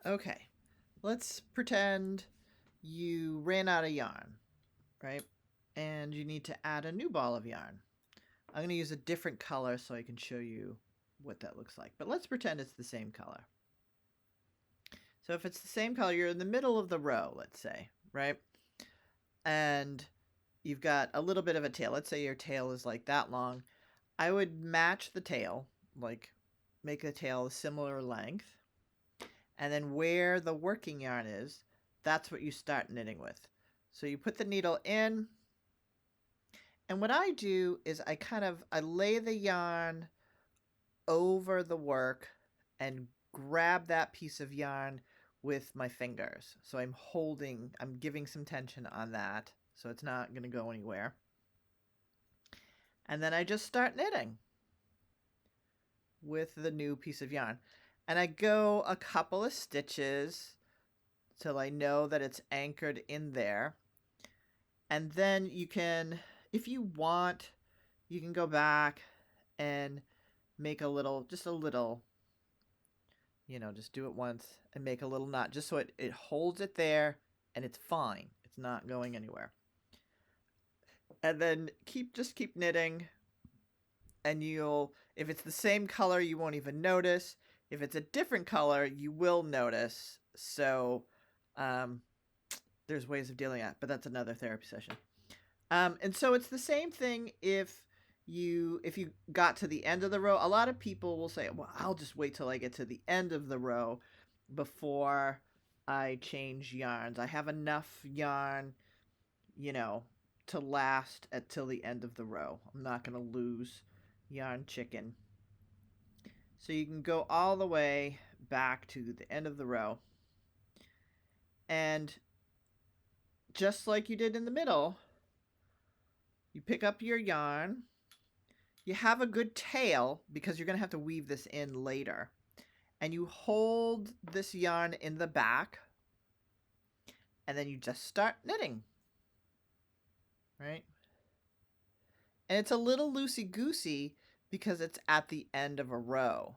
Okay, let's pretend you ran out of yarn, right? And you need to add a new ball of yarn. I'm going to use a different color so I can show you what that looks like. But let's pretend it's the same color. So if it's the same color, you're in the middle of the row, let's say, right? And you've got a little bit of a tail. Let's say your tail is like that long. I would match the tail, like make the tail a similar length. And then where the working yarn is, that's what you start knitting with. So you put the needle in, and what I do is I lay the yarn over the work and grab that piece of yarn with my fingers. So I'm giving some tension on that so it's not going to go anywhere. And then I just start knitting with the new piece of yarn. And I go a couple of stitches till I know that it's anchored in there. And then you can, if you want, you can go back and make a little, just a little, just do it once and make a little knot just so it holds it there and it's fine. It's not going anywhere. And then just keep knitting, and if it's the same color, you won't even notice. If it's a different color, you will notice. So um, there's ways of dealing with it, but that's another therapy session. And so it's the same thing if you got to the end of the row. A lot of people will say, well, I'll just wait till I get to the end of the row before I change yarns. I have enough yarn, you know, to last till the end of the row. I'm not going to lose yarn chicken. So you can go all the way back to the end of the row. And just like you did in the middle, you pick up your yarn. You have a good tail because you're going to have to weave this in later. And you hold this yarn in the back, and then you just start knitting, right? And it's a little loosey-goosey because it's at the end of a row,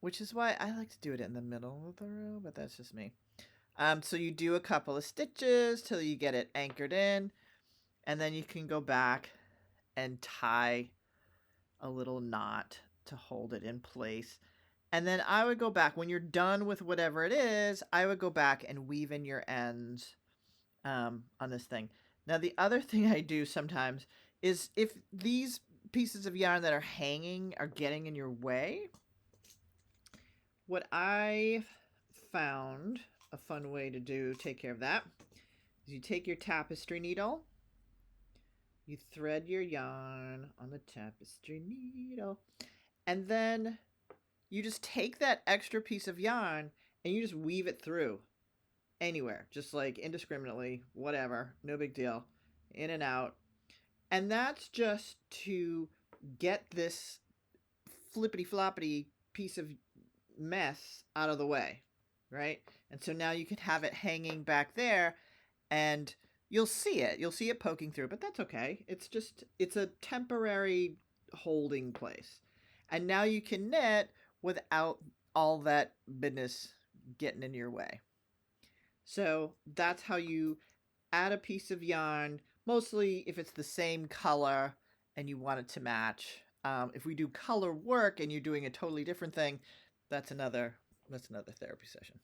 which is why I like to do it in the middle of the row, but that's just me. So you do a couple of stitches till you get it anchored in, and then you can go back and tie a little knot to hold it in place. And then I would go back when you're done with whatever it is. I would go back and weave in your ends on this thing. Now, the other thing I do sometimes is if these pieces of yarn that are hanging are getting in your way, what I found a fun way to take care of that is you take your tapestry needle, you thread your yarn on the tapestry needle, and then you just take that extra piece of yarn and you just weave it through anywhere, just like indiscriminately, whatever, no big deal, in and out. And that's just to get this flippity floppity piece of mess out of the way, right? And so now you can have it hanging back there and you'll see it. You'll see it poking through, but that's okay. It's a temporary holding place. And now you can knit without all that business getting in your way. So that's how you add a piece of yarn, mostly if it's the same color and you want it to match. If we do color work and you're doing a totally different thing, that's another therapy session.